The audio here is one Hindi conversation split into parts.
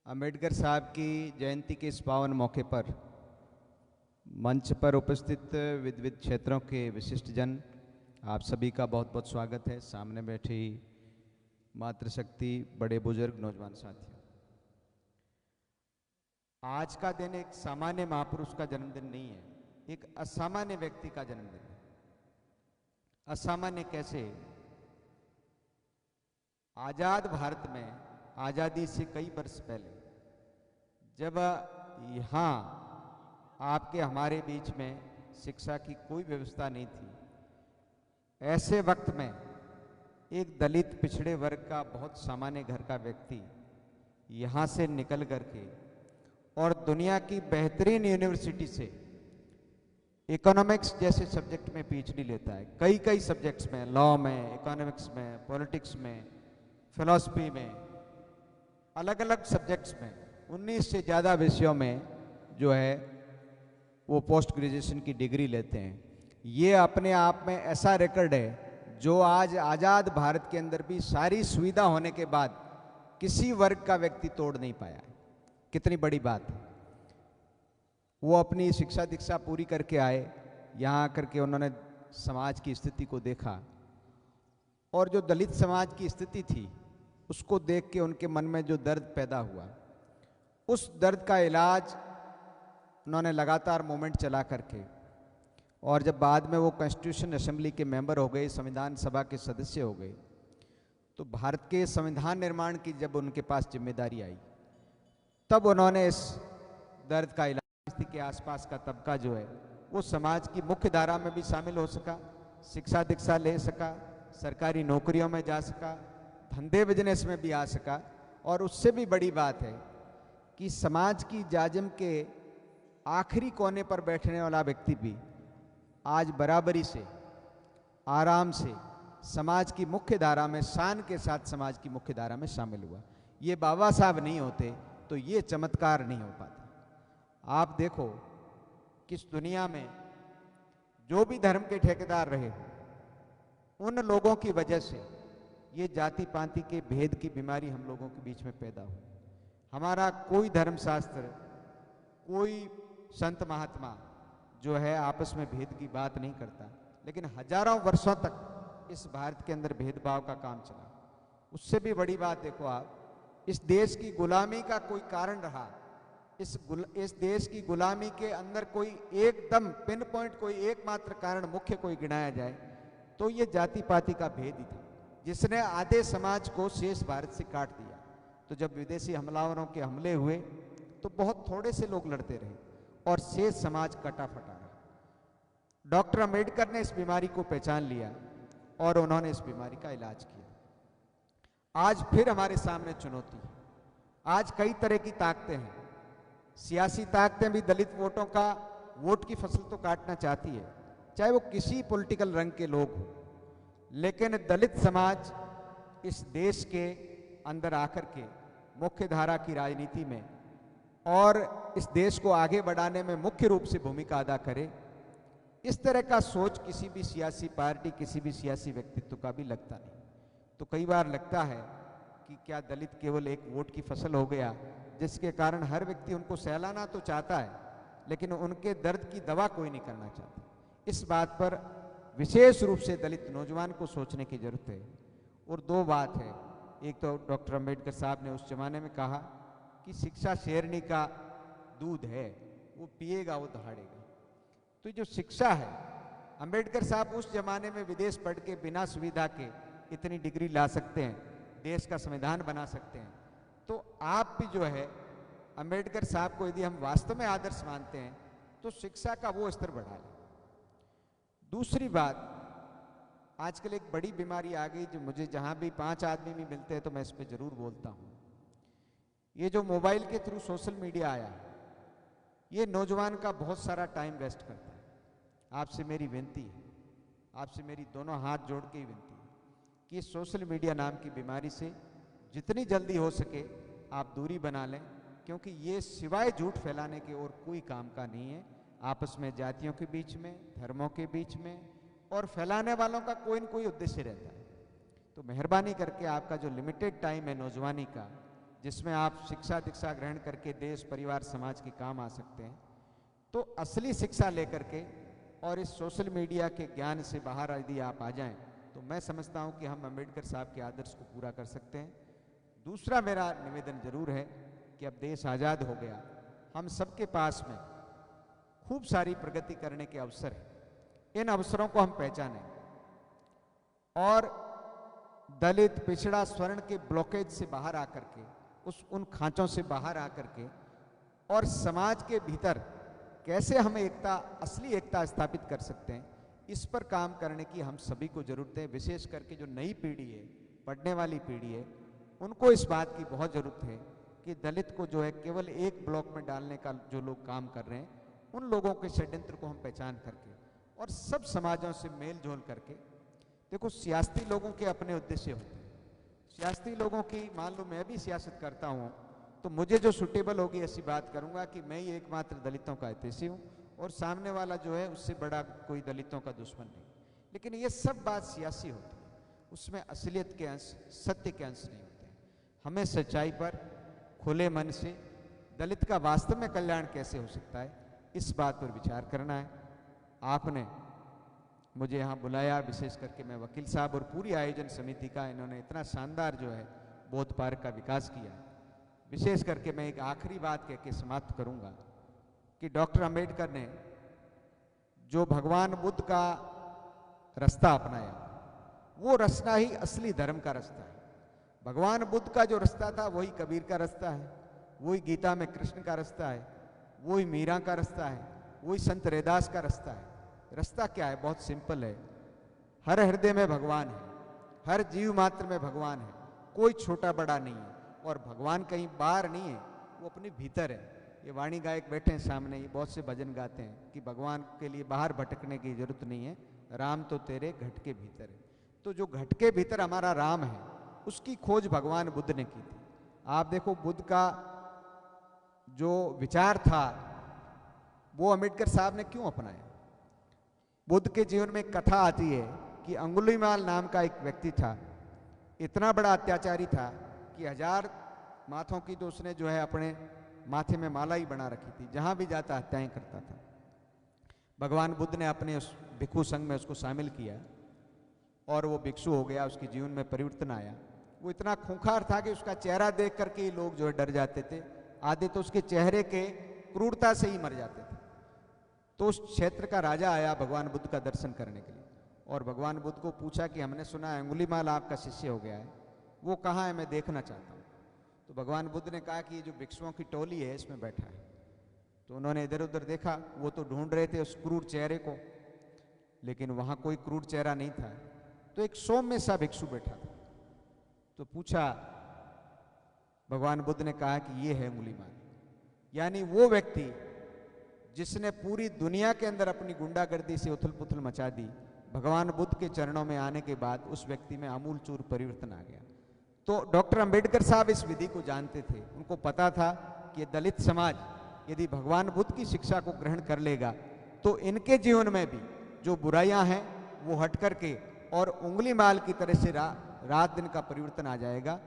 अंबेडकर साहब की जयंती के इस पावन मौके पर मंच पर उपस्थित विविध क्षेत्रों के विशिष्ट जन, आप सभी का बहुत बहुत स्वागत है। सामने बैठी मातृशक्ति, बड़े बुजुर्ग, नौजवान साथियों, आज का दिन एक सामान्य महापुरुष का जन्मदिन नहीं है, एक असामान्य व्यक्ति का जन्मदिन है। असामान्य कैसे? आजाद भारत में आजादी से कई वर्ष पहले जब यहाँ आपके हमारे बीच में शिक्षा की कोई व्यवस्था नहीं थी, ऐसे वक्त में एक दलित पिछड़े वर्ग का बहुत सामान्य घर का व्यक्ति यहाँ से निकल करके और दुनिया की बेहतरीन यूनिवर्सिटी से इकोनॉमिक्स जैसे सब्जेक्ट में पीएचडी लेता है। कई कई सब्जेक्ट्स में, लॉ में, इकोनॉमिक्स में, पॉलिटिक्स में, फिलॉसफी में, अलग अलग सब्जेक्ट्स में 19 से ज़्यादा विषयों में जो है वो पोस्ट ग्रेजुएशन की डिग्री लेते हैं। ये अपने आप में ऐसा रिकॉर्ड है जो आज आज़ाद भारत के अंदर भी सारी सुविधा होने के बाद किसी वर्ग का व्यक्ति तोड़ नहीं पाया है। कितनी बड़ी बात है। वो अपनी शिक्षा दीक्षा पूरी करके आए, यहाँ आकर के उन्होंने समाज की स्थिति को देखा और जो दलित समाज की स्थिति थी उसको देख के उनके मन में जो दर्द पैदा हुआ, उस दर्द का इलाज उन्होंने लगातार मूवमेंट चला करके, और जब बाद में वो कॉन्स्टिट्यूशन असेंबली के मेंबर हो गए, संविधान सभा के सदस्य हो गए, तो भारत के संविधान निर्माण की जब उनके पास जिम्मेदारी आई, तब उन्होंने इस दर्द का इलाज के आसपास का तबका जो है वो समाज की मुख्य धारा में भी शामिल हो सका, शिक्षा दीक्षा ले सका, सरकारी नौकरियों में जा सका, धंधे बिजनेस में भी आ सका। और उससे भी बड़ी बात है कि समाज की जाजिम के आखिरी कोने पर बैठने वाला व्यक्ति भी आज बराबरी से, आराम से समाज की मुख्य धारा में, शान के साथ समाज की मुख्य धारा में शामिल हुआ। ये बाबा साहब नहीं होते तो ये चमत्कार नहीं हो पाता। आप देखो किस दुनिया में जो भी धर्म के ठेकेदार रहे, उन लोगों की वजह से ये जाति पाति के भेद की बीमारी हम लोगों के बीच में पैदा हुई। हमारा कोई धर्मशास्त्र, कोई संत महात्मा जो है आपस में भेद की बात नहीं करता, लेकिन हजारों वर्षों तक इस भारत के अंदर भेदभाव का काम चला। उससे भी बड़ी बात देखो आप, इस देश की गुलामी का कोई कारण रहा, इस देश की गुलामी के अंदर कोई एकदम पिन पॉइंट, कोई एकमात्र कारण मुख्य कोई गिनाया जाए तो ये जाति पाति का भेद ही था, जिसने आधे समाज को शेष भारत से काट दिया। तो जब विदेशी हमलावरों के हमले हुए तो बहुत थोड़े से लोग लड़ते रहे और शेष समाज कटा फटा रहा। डॉक्टर अंबेडकर ने इस बीमारी को पहचान लिया और उन्होंने इस बीमारी का इलाज किया। आज फिर हमारे सामने चुनौती है। आज कई तरह की ताकतें हैं। सियासी ताकतें भी दलित वोटों का, वोट की फसल तो काटना चाहती है, चाहे वो किसी पॉलिटिकल रंग के लोग हों, लेकिन दलित समाज इस देश के अंदर आकर के मुख्य धारा की राजनीति में और इस देश को आगे बढ़ाने में मुख्य रूप से भूमिका अदा करे, इस तरह का सोच किसी भी सियासी पार्टी, किसी भी सियासी व्यक्तित्व का भी लगता नहीं। तो कई बार लगता है कि क्या दलित केवल एक वोट की फसल हो गया, जिसके कारण हर व्यक्ति उनको सहलाना तो चाहता है लेकिन उनके दर्द की दवा कोई नहीं करना चाहता। इस बात पर विशेष रूप से दलित नौजवान को सोचने की जरूरत है। और दो बात है, एक तो डॉक्टर अंबेडकर साहब ने उस जमाने में कहा कि शिक्षा शेरनी का दूध है, वो पिएगा वो दहाड़ेगा। तो जो शिक्षा है, अंबेडकर साहब उस जमाने में विदेश पढ़ के बिना सुविधा के इतनी डिग्री ला सकते हैं, देश का संविधान बना सकते हैं। तो आप भी जो है अंबेडकर साहब को यदि हम वास्तव में आदर्श मानते हैं तो शिक्षा का वो स्तर बढ़ा लें। दूसरी बात, आजकल एक बड़ी बीमारी आ गई जो मुझे जहां भी 5 आदमी भी मिलते हैं तो मैं इस पर जरूर बोलता हूं। ये जो मोबाइल के थ्रू सोशल मीडिया आया, ये नौजवान का बहुत सारा टाइम वेस्ट करता है। आपसे मेरी विनती है, आपसे मेरी दोनों हाथ जोड़ के ही विनती है कि सोशल मीडिया नाम की बीमारी से जितनी जल्दी हो सके आप दूरी बना लें, क्योंकि ये सिवाय झूठ फैलाने के और कोई काम का नहीं है। आपस में जातियों के बीच में, धर्मों के बीच में, और फैलाने वालों का कोई न कोई उद्देश्य रहता है। तो मेहरबानी करके आपका जो लिमिटेड टाइम है नौजवानी का, जिसमें आप शिक्षा दीक्षा ग्रहण करके देश परिवार समाज के काम आ सकते हैं, तो असली शिक्षा लेकर के और इस सोशल मीडिया के ज्ञान से बाहर यदि आप आ जाएं, तो मैं समझता हूं कि हम अम्बेडकर साहब के आदर्श को पूरा कर सकते हैं। दूसरा मेरा निवेदन जरूर है कि अब देश आज़ाद हो गया, हम सबके पास में खूब सारी प्रगति करने के अवसर हैं। इन अवसरों को हम पहचानें और दलित, पिछड़ा, स्वर्ण के ब्लॉकेज से बाहर आकर के, उन खांचों से बाहर आकर के और समाज के भीतर कैसे हम एकता, असली एकता स्थापित कर सकते हैं, इस पर काम करने की हम सभी को जरूरत है। विशेष करके जो नई पीढ़ी है, पढ़ने वाली पीढ़ी है, उनको इस बात की बहुत जरूरत है कि दलित को जो है केवल एक ब्लॉक में डालने का जो लोग काम कर रहे हैं, उन लोगों के षड्यंत्र को हम पहचान करके और सब समाजों से मेल जोल करके, देखो सियासती लोगों के अपने उद्देश्य होते हैं। सियासती लोगों की, मान लो मैं भी सियासत करता हूँ, तो मुझे जो सुटेबल होगी ऐसी बात करूंगा कि मैं ही एकमात्र दलितों का हितैषी हूँ और सामने वाला जो है उससे बड़ा कोई दलितों का दुश्मन नहीं। लेकिन ये सब बात सियासी होती है, उसमें असलियत के अंश, सत्य के अंश नहीं होते हैं। हमें सच्चाई पर खुले मन से दलित का वास्तव में कल्याण कैसे हो सकता है, इस बात पर विचार करना है। आपने मुझे यहाँ बुलाया, विशेष करके मैं वकील साहब और पूरी आयोजन समिति का, इन्होंने इतना शानदार जो है बौद्ध पार्क का विकास किया। विशेष करके मैं एक आखिरी बात कह के समाप्त करूंगा कि डॉक्टर अंबेडकर ने जो भगवान बुद्ध का रास्ता अपनाया, वो रास्ता ही असली धर्म का रास्ता है। भगवान बुद्ध का जो रास्ता था वही कबीर का रास्ता है, वही गीता में कृष्ण का रास्ता है, वही मीरा का रास्ता है, वही संत रैदास का रास्ता है। रास्ता क्या है? बहुत सिंपल है। हर हृदय में भगवान है, हर जीव मात्र में भगवान है, कोई छोटा बड़ा नहीं है और भगवान कहीं बाहर नहीं है, वो अपने भीतर है। ये वाणी गायक बैठे हैं सामने, ये बहुत से भजन गाते हैं कि भगवान के लिए बाहर भटकने की जरूरत नहीं है, राम तो तेरे घट के भीतर है। तो जो घट के भीतर हमारा राम है, उसकी खोज भगवान बुद्ध ने की थी। आप देखो बुद्ध का जो विचार था वो अम्बेडकर साहब ने क्यों अपनाया। बुद्ध के जीवन में एक कथा आती है कि अंगुलीमाल नाम का एक व्यक्ति था, इतना बड़ा अत्याचारी था कि 1000 माथों की तो उसने जो है अपने माथे में माला ही बना रखी थी, जहां भी जाता हत्याएं करता था। भगवान बुद्ध ने अपने उस भिक्षु संघ में उसको शामिल किया और वो भिक्षु हो गया, उसके जीवन में परिवर्तन आया। वो इतना खूंखार था कि उसका चेहरा देख करके ही लोग जो है डर जाते थे, आधे तो उसके चेहरे के क्रूरता से ही मर जाते थे। तो उस क्षेत्र का राजा आया भगवान बुद्ध का दर्शन करने के लिए और भगवान बुद्ध को पूछा कि हमने सुना है अंगुलीमाल आपका शिष्य हो गया है, वो कहाँ है, मैं देखना चाहता हूँ। तो भगवान बुद्ध ने कहा कि ये जो भिक्षुओं की टोली है इसमें बैठा है। तो उन्होंने इधर उधर देखा, वो तो ढूंढ रहे थे उस क्रूर चेहरे को, लेकिन वहां कोई क्रूर चेहरा नहीं था। तो एक सौम्य सा भिक्षु बैठा था। तो पूछा, भगवान बुद्ध ने कहा कि ये है अंगुलीमाल, यानी वो व्यक्ति जिसने पूरी दुनिया के अंदर अपनी गुंडागर्दी से उथल पुथल मचा दी। भगवान बुद्ध के चरणों में आने के बाद उस व्यक्ति में आमूल चूर परिवर्तन आ गया। तो डॉक्टर अंबेडकर साहब इस विधि को जानते थे, उनको पता था कि दलित समाज यदि भगवान बुद्ध की शिक्षा को ग्रहण कर लेगा तो इनके जीवन में भी जो बुराइयां हैं वो हट करके और उंगलीमाल की तरह से रात दिन का परिवर्तन आ जाएगा।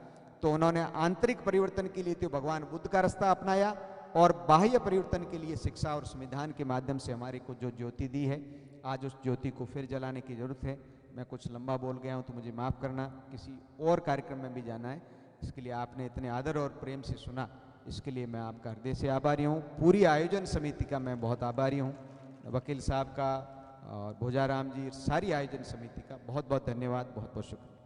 तो उन्होंने आंतरिक परिवर्तन के लिए तो भगवान बुद्ध का रास्ता अपनाया और बाह्य परिवर्तन के लिए शिक्षा और संविधान के माध्यम से हमारे को जो ज्योति दी है, आज उस ज्योति को फिर जलाने की जरूरत है। मैं कुछ लंबा बोल गया हूं तो मुझे माफ़ करना, किसी और कार्यक्रम में भी जाना है। इसके लिए आपने इतने आदर और प्रेम से सुना, इसके लिए मैं आपका हृदय से आभारी हूं। पूरी आयोजन समिति का मैं बहुत आभारी हूं, वकील साहब का और भोजाराम जी, सारी आयोजन समिति का बहुत बहुत धन्यवाद, बहुत बहुत शुक्रिया।